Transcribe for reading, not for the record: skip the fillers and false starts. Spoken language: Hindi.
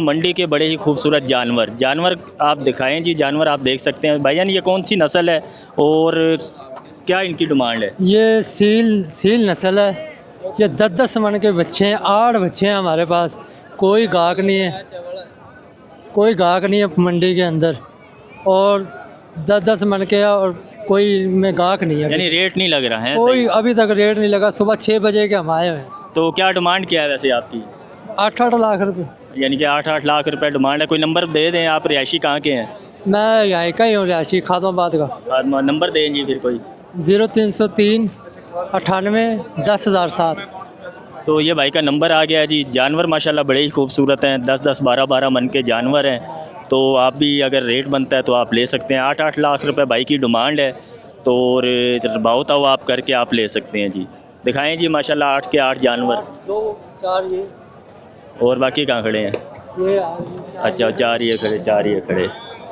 मंडी के बड़े ही खूबसूरत जानवर आप दिखाएं जी। जानवर आप देख सकते हैं भाईजान, ये कौन सी नस्ल है और क्या इनकी डिमांड है? ये सील नस्ल है। ये 10-10 मन के बच्चे हैं, 8 बच्चे हैं हमारे पास। कोई गाहक नहीं है, कोई गाहक नहीं है मंडी के अंदर, और 10-10 मन के और कोई में गाहक नहीं है। यानी रेट नहीं लग रहा है कोई अभी तक रेट नहीं लगा। सुबह 6 बजे के हम आए हुए हैं। तो क्या डिमांड क्या है वैसे आपकी? 8-8 लाख रुपए। यानी कि 8-8 लाख रुपए डिमांड है। कोई नंबर दे दें, आप रिहायशी कहाँ के हैं? मैं यहाँ का ही हूँ, रिहायशी खातमाबाद का। नंबर दें जी फिर कोई। 0303 98 10,007। तो ये भाई का नंबर आ गया जी। जानवर माशाल्लाह बड़े ही खूबसूरत हैं, 10-10 12-12 मन के जानवर हैं। तो आप भी अगर रेट बनता है तो आप ले सकते हैं। 8-8 लाख रुपए भाई की डिमांड है, तो भाव ताव आप करके आप ले सकते हैं जी। दिखाएं जी माशाल्लाह 8 के 8 जानवर। 2-4 ये और बाकी कहाँ खड़े हैं? ये अच्छा, 4 ये खड़े, 4 ये खड़े।